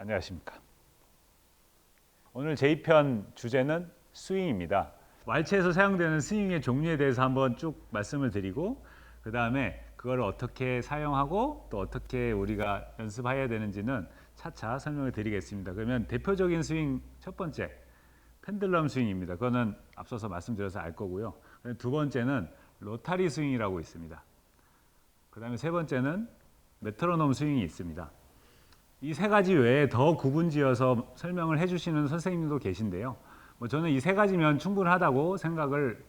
안녕하십니까. 오늘 제2편 주제는 스윙입니다. 왈츠에서 사용되는 스윙의 종류에 대해서 한번 쭉 말씀을 드리고 그 다음에 그걸 어떻게 사용하고 또 어떻게 우리가 연습해야 되는지는 차차 설명을 드리겠습니다. 그러면 대표적인 스윙 첫 번째 펜들럼 스윙입니다. 그거는 앞서서 말씀드려서 알 거고요. 두 번째는 로타리 스윙이라고 있습니다. 그 다음에 세 번째는 메트로놈 스윙이 있습니다. 이 세 가지 외에 더 구분지어서 설명을 해주시는 선생님도 계신데요. 저는 이 세 가지면 충분하다고 생각을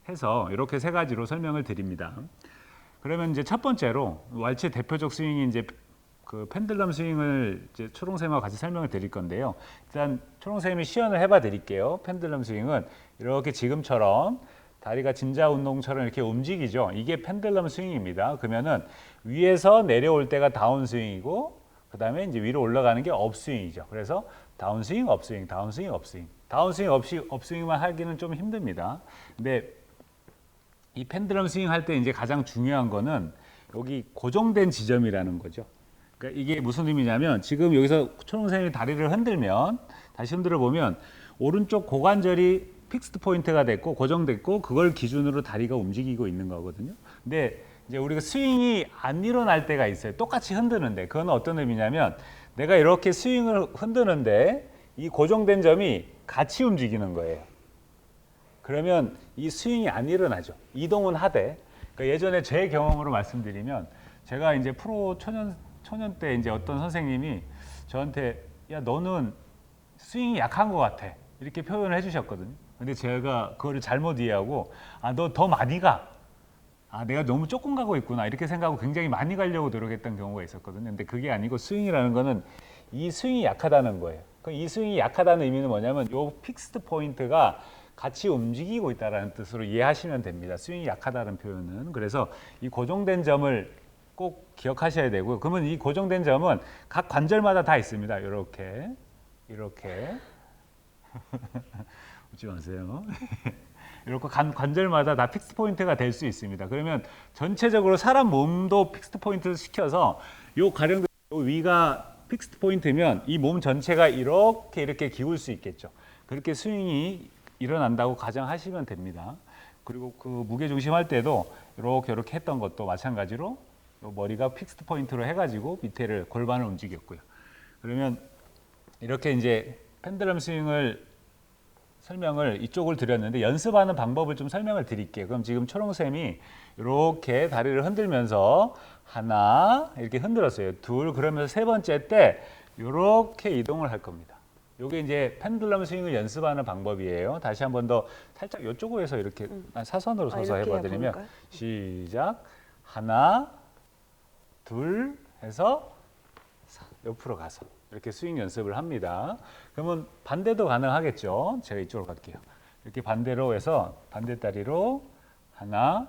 해서 이렇게 세 가지로 설명을 드립니다. 그러면 이제 첫 번째로 왈츠의 대표적 스윙이 이제 그 펜들럼 스윙을 이제 초롱쌤과 같이 설명을 드릴 건데요. 일단 초롱쌤이 시연을 해봐 드릴게요. 펜들럼 스윙은 이렇게 지금처럼 다리가 진자 운동처럼 이렇게 움직이죠. 이게 펜들럼 스윙입니다. 그러면은 위에서 내려올 때가 다운 스윙이고 그 다음에 이제 위로 올라가는 게 업스윙이죠. 그래서 다운스윙, 업스윙, 다운스윙, 업스윙. 다운스윙, 업스윙만 하기는 좀 힘듭니다. 근데 이 펜들럼 스윙 할 때 이제 가장 중요한 거는 여기 고정된 지점이라는 거죠. 그러니까 이게 무슨 의미냐면 지금 여기서 초롱생이 다리를 흔들면 다시 흔들어 보면 오른쪽 고관절이 픽스드 포인트가 됐고 고정됐고 그걸 기준으로 다리가 움직이고 있는 거거든요. 근데 이제 우리가 스윙이 안 일어날 때가 있어요. 똑같이 흔드는데 그건 어떤 의미냐면 내가 이렇게 스윙을 흔드는데 이 고정된 점이 같이 움직이는 거예요. 그러면 이 스윙이 안 일어나죠. 이동은 하되. 그러니까 예전에 제 경험으로 말씀드리면 제가 이제 프로 초년 때 이제 어떤 선생님이 저한테 야 너는 스윙이 약한 것 같아 이렇게 표현을 해주셨거든요. 근데 제가 그거를 잘못 이해하고 너 더 많이 가. 내가 너무 조금 가고 있구나 이렇게 생각하고 굉장히 많이 가려고 노력했던 경우가 있었거든요. 근데 그게 아니고 스윙이라는 거는 이 스윙이 약하다는 거예요. 이 스윙이 약하다는 의미는 뭐냐면 이 픽스드 포인트가 같이 움직이고 있다는 뜻으로 이해하시면 됩니다. 스윙이 약하다는 표현은. 그래서 이 고정된 점을 꼭 기억하셔야 되고요. 그러면 이 고정된 점은 각 관절마다 다 있습니다. 이렇게 웃지 마세요. 이렇게 관절마다 다 픽스 포인트가 될 수 있습니다. 그러면 전체적으로 사람 몸도 픽스 포인트를 시켜서 요 가령 요 위가 픽스 포인트면 이 몸 전체가 이렇게 기울 수 있겠죠. 그렇게 스윙이 일어난다고 가정하시면 됩니다. 그리고 그 무게 중심 할 때도 이렇게 했던 것도 마찬가지로 요 머리가 픽스 포인트로 해가지고 밑에를 골반을 움직였고요. 그러면 이렇게 이제 펜들럼 스윙을 설명을 이쪽을 드렸는데 연습하는 방법을 좀 설명을 드릴게요. 그럼 지금 초롱쌤이 이렇게 다리를 흔들면서 하나 이렇게 흔들었어요. 둘 그러면서 세 번째 때 이렇게 이동을 할 겁니다. 이게 이제 펜들럼 스윙을 연습하는 방법이에요. 다시 한 번 더 살짝 이쪽으로 해서 이렇게 사선으로 서서 해봐드리면 시작 하나 둘 해서 옆으로 가서 이렇게 스윙 연습을 합니다. 그러면 반대도 가능하겠죠. 제가 이쪽으로 갈게요. 이렇게 반대로 해서 반대다리로 하나,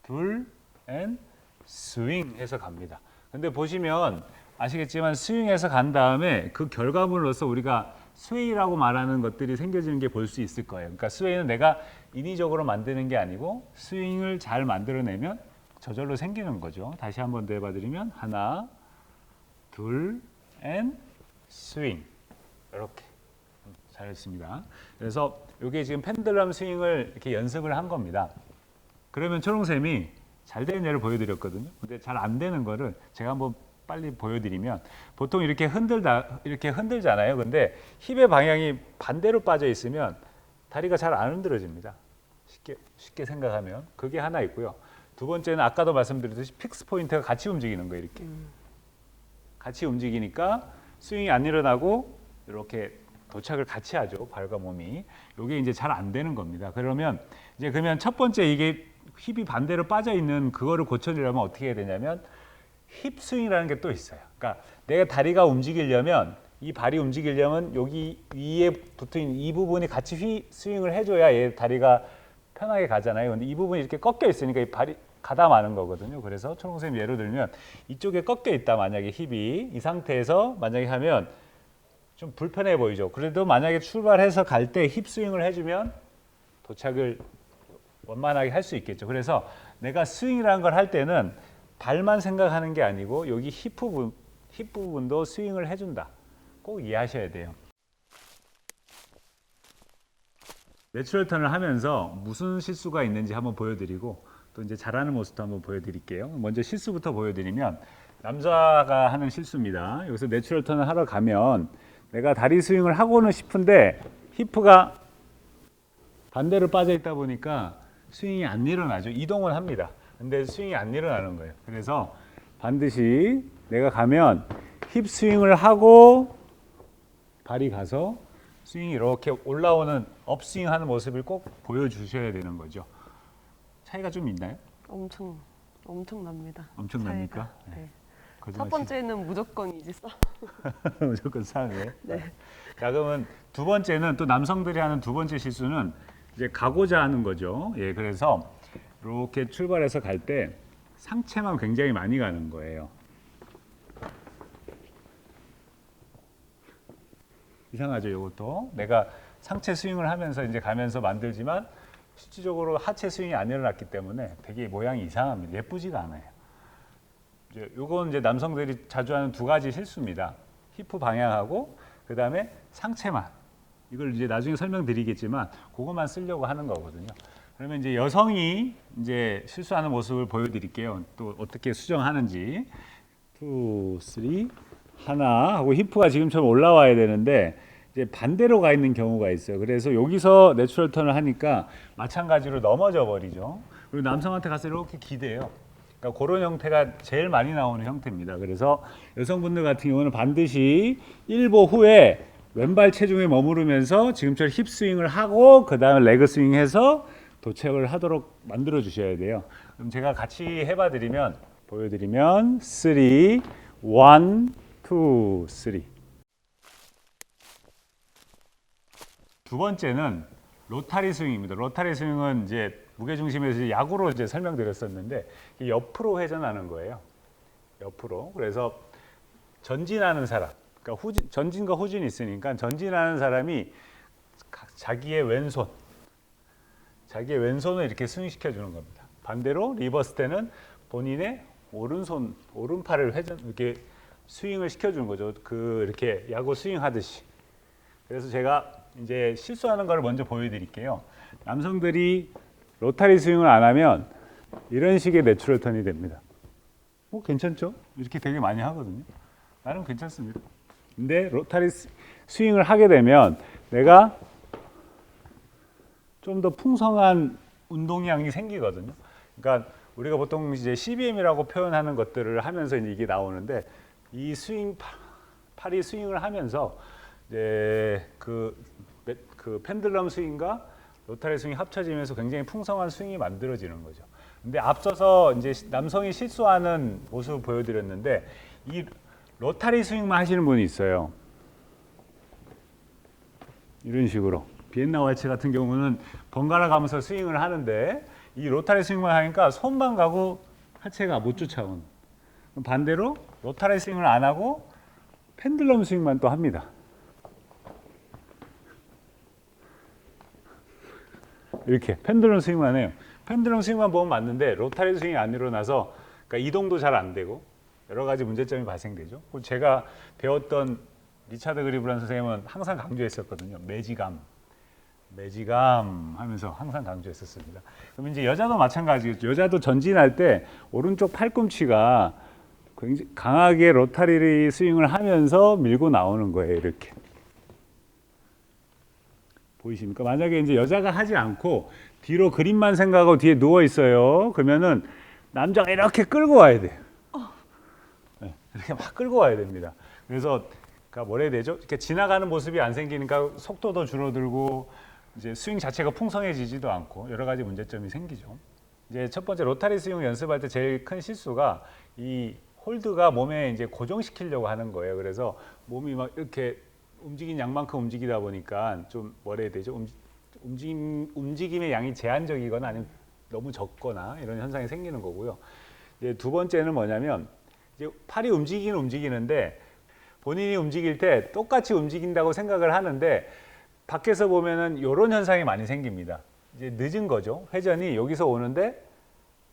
둘, 앤 스윙 해서 갑니다. 근데 보시면 아시겠지만 스윙해서 간 다음에 그 결과물로서 우리가 스웨이라고 말하는 것들이 생겨지는 게 볼 수 있을 거예요. 그러니까 스웨이는 내가 인위적으로 만드는 게 아니고 스윙을 잘 만들어내면 저절로 생기는 거죠. 다시 한 번 더 해봐드리면 하나, 둘, 앤 스윙 이렇게 잘했습니다. 그래서 이게 지금 펜들럼 스윙을 이렇게 연습을 한 겁니다. 그러면 초롱쌤이 잘 되는 예를 보여드렸거든요. 근데 잘 안 되는 거를 제가 한번 빨리 보여드리면 보통 이렇게 흔들잖아요. 근데 힙의 방향이 반대로 빠져 있으면 다리가 잘 안 흔들어집니다. 쉽게 생각하면 그게 하나 있고요. 두 번째는 아까도 말씀드렸듯이 픽스 포인트가 같이 움직이는 거예요. 이렇게. 같이 움직이니까 스윙이 안 일어나고 이렇게 도착을 같이 하죠. 발과 몸이. 이게 이제 잘 안 되는 겁니다. 그러면 첫 번째 이게 힙이 반대로 빠져 있는 그거를 고쳐주려면 어떻게 해야 되냐면 힙 스윙이라는 게 또 있어요. 그러니까 내가 다리가 움직이려면 이 발이 움직이려면 여기 위에 붙어 있는 이 부분이 같이 스윙을 해줘야 얘 다리가 편하게 가잖아요. 근데 이 부분이 이렇게 꺾여 있으니까 이 발이 가다 마는 거거든요. 그래서 초롱쌤 예를 들면 이쪽에 꺾여 있다 만약에 힙이 이 상태에서 만약에 하면 좀 불편해 보이죠. 그래도 만약에 출발해서 갈 때 힙 스윙을 해주면 도착을 원만하게 할 수 있겠죠. 그래서 내가 스윙이라는 걸 할 때는 발만 생각하는 게 아니고 여기 힙 부분도 스윙을 해준다. 꼭 이해하셔야 돼요. 내추럴 턴을 하면서 무슨 실수가 있는지 한번 보여드리고 또 이제 잘하는 모습도 한번 보여드릴게요. 먼저 실수부터 보여드리면 남자가 하는 실수입니다. 여기서 내추럴 턴을 하러 가면 내가 다리 스윙을 하고는 싶은데 히프가 반대로 빠져 있다 보니까 스윙이 안 일어나죠. 이동은 합니다. 근데 스윙이 안 일어나는 거예요. 그래서 반드시 내가 가면 힙 스윙을 하고 발이 가서 스윙이 이렇게 올라오는 업스윙 하는 모습을 꼭 보여주셔야 되는 거죠. 차이가 좀 있나요? 엄청납니다. 엄청납니까? 차이가. 네. 거짓말 첫 번째는 무조건 이제 무조건 싸네. 네. 자, 그러면 두 번째는 또 남성들이 하는 두 번째 실수는 이제 가고자 하는 거죠. 예, 그래서 이렇게 출발해서 갈 때 상체만 굉장히 많이 가는 거예요. 이상하죠, 이것도. 내가 상체 스윙을 하면서 이제 가면서 만들지만 실질적으로 하체 스윙이 안 일어났기 때문에 되게 모양이 이상합니다. 예쁘지가 않아요. 이건 이제 남성들이 자주 하는 두 가지 실수입니다. 히프 방향하고 그 다음에 상체만. 이걸 이제 나중에 설명드리겠지만 그것만 쓰려고 하는 거거든요. 그러면 이제 여성이 이제 실수하는 모습을 보여드릴게요. 또 어떻게 수정하는지. 2, 3, 하나 하고 히프가 지금처럼 올라와야 되는데 이제 반대로 가 있는 경우가 있어요. 그래서 여기서 내추럴 턴을 하니까 마찬가지로 넘어져 버리죠. 그리고 남성한테 가서 이렇게 기대요. 그러니까 그런 형태가 제일 많이 나오는 형태입니다. 그래서 여성분들 같은 경우는 반드시 1보 후에 왼발 체중에 머무르면서 지금처럼 힙 스윙을 하고 그 다음에 레그 스윙해서 도착을 하도록 만들어 주셔야 돼요. 그럼 제가 같이 해봐 드리면 보여드리면 3, 1, 2, 3. 두 번째는 로타리 스윙입니다. 로타리 스윙은 이제 무게중심에서 야구로 이제 설명드렸었는데 옆으로 회전하는 거예요. 옆으로. 그래서 전진하는 사람, 그러니까 전진과 후진이 있으니까 전진하는 사람이 자기의 왼손을 이렇게 스윙시켜 주는 겁니다. 반대로 리버스 때는 본인의 오른팔을 이렇게 스윙을 시켜 주는 거죠. 이렇게 야구 스윙 하듯이. 그래서 제가 이제 실수하는 걸 먼저 보여드릴게요. 남성들이 로타리 스윙을 안 하면 이런 식의 내추럴 턴이 됩니다. 괜찮죠? 이렇게 되게 많이 하거든요. 나름 괜찮습니다. 근데 로타리 스윙을 하게 되면 내가 좀 더 풍성한 운동량이 생기거든요. 그러니까 우리가 보통 이제 CBM이라고 표현하는 것들을 하면서 이게 나오는데 이 팔이 스윙을 하면서 이제 그 펜들럼 스윙과 로타리 스윙이 합쳐지면서 굉장히 풍성한 스윙이 만들어지는 거죠. 근데 앞서서 이제 남성이 실수하는 모습을 보여드렸는데 이 로타리 스윙만 하시는 분이 있어요. 이런 식으로 비엔나 왈츠 같은 경우는 번갈아 가면서 스윙을 하는데 이 로타리 스윙만 하니까 손만 가고 하체가 못 쫓아오는. 반대로 로타리 스윙을 안 하고 펜들럼 스윙만 또 합니다. 이렇게 펜들럼 스윙만 해요. 펜들럼 스윙만 보면 맞는데 로타리 스윙이 안 일어나서 그러니까 이동도 잘 안 되고 여러 가지 문제점이 발생되죠. 제가 배웠던 리차드 그리브란 선생님은 항상 강조했었거든요. 매지감 하면서 항상 강조했었습니다. 그럼 이제 여자도 마찬가지겠죠. 여자도 전진할 때 오른쪽 팔꿈치가 굉장히 강하게 로타리 스윙을 하면서 밀고 나오는 거예요. 이렇게. 보이십니까? 만약에 이제 여자가 하지 않고 뒤로 그림만 생각하고 뒤에 누워 있어요. 그러면은 남자가 이렇게 끌고 와야 돼요. 네, 이렇게 막 끌고 와야 됩니다. 그래서 그러니까 뭐라 해야 되죠? 이렇게 지나가는 모습이 안 생기니까 속도도 줄어들고 이제 스윙 자체가 풍성해지지도 않고 여러 가지 문제점이 생기죠. 이제 첫 번째 로타리 스윙 연습할 때 제일 큰 실수가 이 홀드가 몸에 이제 고정시키려고 하는 거예요. 그래서 몸이 막 이렇게 움직인 양만큼 움직이다 보니까 좀 뭐라 해야 되죠? 움직임의 양이 제한적이거나 아니면 너무 적거나 이런 현상이 생기는 거고요. 이제 두 번째는 뭐냐면 이제 팔이 움직이는데 본인이 움직일 때 똑같이 움직인다고 생각을 하는데 밖에서 보면은 이런 현상이 많이 생깁니다. 이제 늦은 거죠. 회전이 여기서 오는데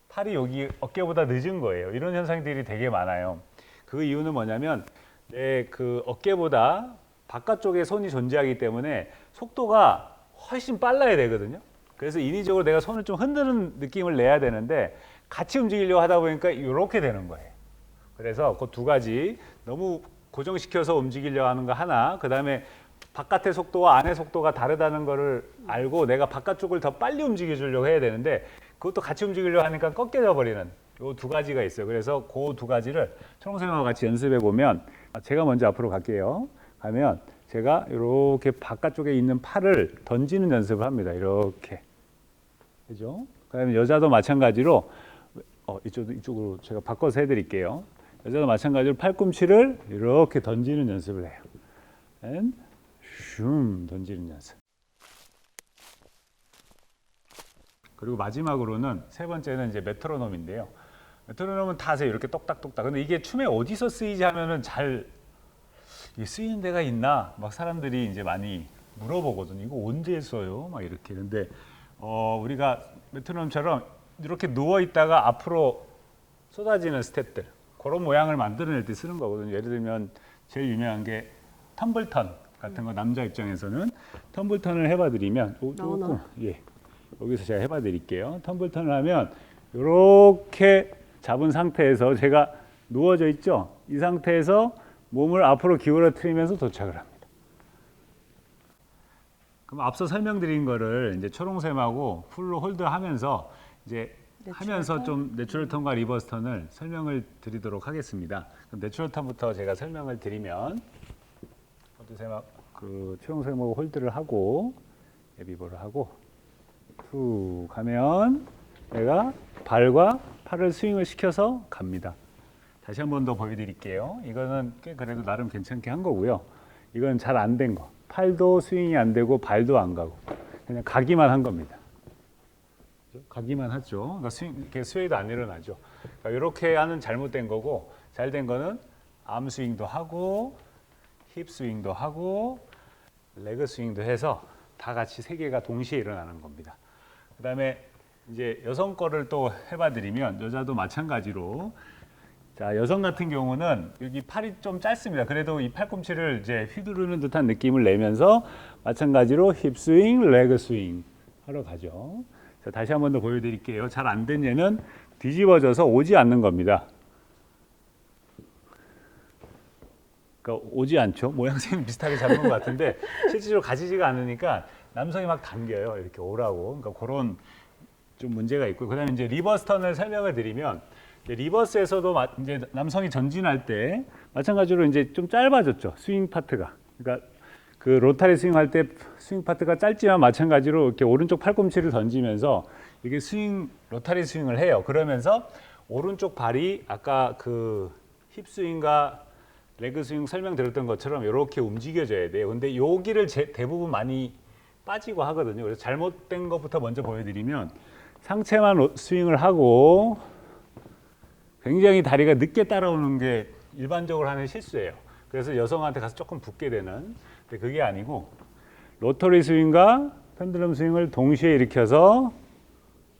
팔이 여기 어깨보다 늦은 거예요. 이런 현상들이 되게 많아요. 그 이유는 뭐냐면 내 그 어깨보다 바깥쪽에 손이 존재하기 때문에 속도가 훨씬 빨라야 되거든요. 그래서 인위적으로 내가 손을 좀 흔드는 느낌을 내야 되는데 같이 움직이려고 하다 보니까 이렇게 되는 거예요. 그래서 그 두 가지 너무 고정시켜서 움직이려고 하는 거 하나, 그 다음에 바깥의 속도와 안의 속도가 다르다는 거를 알고 내가 바깥쪽을 더 빨리 움직여 주려고 해야 되는데 그것도 같이 움직이려고 하니까 꺾여져 버리는 요 두 가지가 있어요. 그래서 그 두 가지를 초롱쌤하고 같이 연습해 보면, 제가 먼저 앞으로 갈게요. 가면 제가 이렇게 바깥쪽에 있는 팔을 던지는 연습을 합니다. 이렇게. 그죠? 그다음에 여자도 마찬가지로 이쪽으로 제가 바꿔서 해드릴게요. 여자도 마찬가지로 팔꿈치를 이렇게 던지는 연습을 해요. 슝 던지는 연습. 그리고 마지막으로는 세 번째는 이제 메트로놈인데요. 메트로놈은 다 아세요. 이렇게 똑딱똑딱. 근데 이게 춤에 어디서 쓰이지 하면은 잘 쓰이는 데가 있나? 막 사람들이 이제 많이 물어보거든요. 이거 언제 써요? 막 이렇게. 근데 우리가 메트로놈처럼 이렇게 누워 있다가 앞으로 쏟아지는 스텝들, 그런 모양을 만들어낼 때 쓰는 거거든요. 예를 들면 제일 유명한 게 텀블턴 같은 거, 남자 입장에서는 텀블턴을 해봐 드리면 나오나? 예. 여기서 제가 해봐 드릴게요. 텀블턴을 하면 이렇게 잡은 상태에서 제가 누워져 있죠. 이 상태에서 몸을 앞으로 기울어뜨리면서 도착을 합니다. 그럼 앞서 설명드린 거를 이제 초롱샘하고 풀로 홀드하면서 이제 하면서 좀 내추럴 턴과 리버스 턴을 설명을 드리도록 하겠습니다. 그럼 내추럴 턴부터 제가 설명을 드리면, 그 초롱샘하고 홀드를 하고 에비버를 하고 툭 가면 내가 발과 팔을 스윙을 시켜서 갑니다. 다시 한 번 더 보여드릴게요. 이거는 꽤 그래도 나름 괜찮게 한 거고요. 이건 잘 안 된 거. 팔도 스윙이 안 되고 발도 안 가고 그냥 가기만 한 겁니다. 가기만 하죠. 그러니까 이렇게 스웨이도 안 일어나죠. 그러니까 이렇게 하는 잘못된 거고, 잘 된 거는 암 스윙도 하고 힙 스윙도 하고 레그 스윙도 해서 다 같이 세 개가 동시에 일어나는 겁니다. 그다음에 이제 여성 거를 또 해봐 드리면, 여자도 마찬가지로, 자, 여성 같은 경우는 여기 팔이 좀 짧습니다. 그래도 이 팔꿈치를 이제 휘두르는 듯한 느낌을 내면서 마찬가지로 힙 스윙, 레그 스윙 하러 가죠. 자, 다시 한 번 더 보여드릴게요. 잘 안 된 얘는 뒤집어져서 오지 않는 겁니다. 그러니까 오지 않죠. 모양새는 비슷하게 잡는 것 같은데 실제로 가지지가 않으니까 남성이 막 당겨요. 이렇게 오라고. 그러니까 그런 좀 문제가 있고, 그다음에 이제 리버스 턴을 설명을 드리면, 리버스에서도 이제 남성이 전진할 때 마찬가지로 이제 좀 짧아졌죠. 스윙 파트가. 그러니까 그 로타리 스윙할 때 스윙 파트가 짧지만 마찬가지로 이렇게 오른쪽 팔꿈치를 던지면서 이게 로타리 스윙을 해요. 그러면서 오른쪽 발이 아까 그 힙 스윙과 레그 스윙 설명드렸던 것처럼 이렇게 움직여져야 돼요. 근데 여기를 대부분 많이 빠지고 하거든요. 그래서 잘못된 것부터 먼저 보여드리면, 상체만 스윙을 하고 굉장히 다리가 늦게 따라오는 게 일반적으로 하는 실수예요. 그래서 여성한테 가서 조금 붙게 되는. 근데 그게 아니고 로터리 스윙과 펜들럼 스윙을 동시에 일으켜서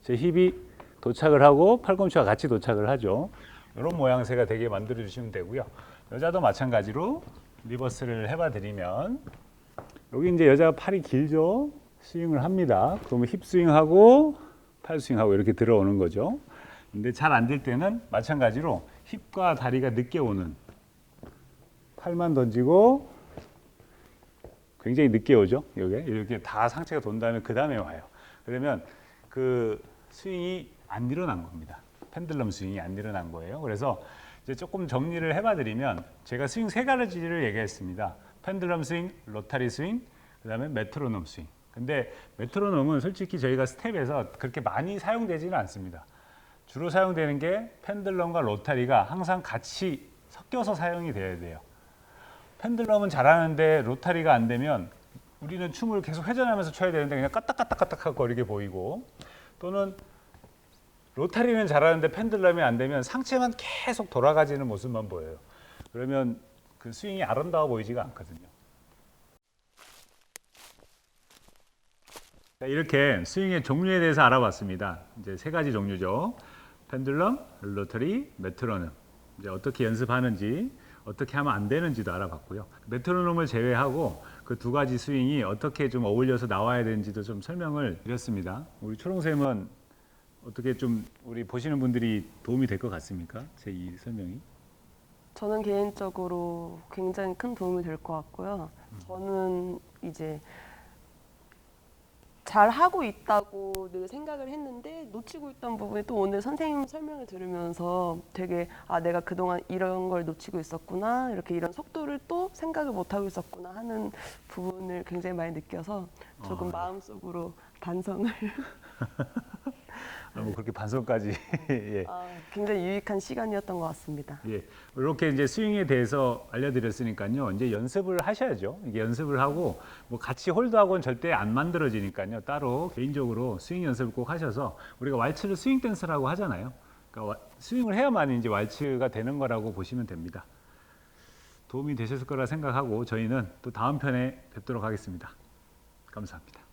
제 힙이 도착을 하고 팔꿈치와 같이 도착을 하죠. 이런 모양새가 되게 만들어 주시면 되고요. 여자도 마찬가지로 리버스를 해봐 드리면, 여기 이제 여자가 팔이 길죠. 스윙을 합니다. 그러면 힙 스윙하고 팔 스윙하고 이렇게 들어오는 거죠. 근데 잘 안 될 때는 마찬가지로 힙과 다리가 늦게 오는, 팔만 던지고 굉장히 늦게 오죠. 여기 이렇게 다 상체가 돈 다음에 그 다음에 와요. 그러면 그 스윙이 안 일어난 겁니다. 펜들럼 스윙이 안 일어난 거예요. 그래서 이제 조금 정리를 해봐 드리면, 제가 스윙 세 가지를 얘기했습니다. 펜들럼 스윙, 로타리 스윙, 그다음에 메트로놈 스윙. 근데 메트로놈은 솔직히 저희가 스텝에서 그렇게 많이 사용되지는 않습니다. 주로 사용되는 게 펜들럼과 로타리가 항상 같이 섞여서 사용이 돼야 돼요. 펜들럼은 잘하는데 로타리가 안 되면 우리는 춤을 계속 회전하면서 춰야 되는데 그냥 까딱까딱까딱 거리게 보이고, 또는 로타리는 잘하는데 펜들럼이 안 되면 상체만 계속 돌아가지는 모습만 보여요. 그러면 그 스윙이 아름다워 보이지가 않거든요. 자, 이렇게 스윙의 종류에 대해서 알아봤습니다. 이제 세 가지 종류죠. 펜들럼, 로터리, 메트로놈. 이제 어떻게 연습하는지, 어떻게 하면 안 되는지도 알아봤고요. 메트로놈을 제외하고 그 두 가지 스윙이 어떻게 좀 어울려서 나와야 되는지도 좀 설명을 드렸습니다. 우리 초롱쌤은 어떻게 좀 우리 보시는 분들이 도움이 될 것 같습니까? 제 이 설명이? 저는 개인적으로 굉장히 큰 도움이 될 것 같고요. 저는 이제 잘 하고 있다고 늘 생각을 했는데 놓치고 있던 부분이 또 오늘 선생님 설명을 들으면서 되게 내가 그동안 이런 걸 놓치고 있었구나, 이렇게 이런 속도를 또 생각을 못 하고 있었구나 하는 부분을 굉장히 많이 느껴서 조금 마음속으로 반성을 뭐 그렇게 반성까지. 예. 굉장히 유익한 시간이었던 것 같습니다. 예, 이렇게 이제 스윙에 대해서 알려드렸으니까요. 이제 연습을 하셔야죠. 이게 연습을 하고 뭐 같이 홀드하고는 절대 안 만들어지니까요. 따로 개인적으로 스윙 연습을 꼭 하셔서 우리가 왈츠를 스윙 댄스라고 하잖아요. 그러니까 스윙을 해야만 이제 왈츠가 되는 거라고 보시면 됩니다. 도움이 되셨을 거라 생각하고 저희는 또 다음 편에 뵙도록 하겠습니다. 감사합니다.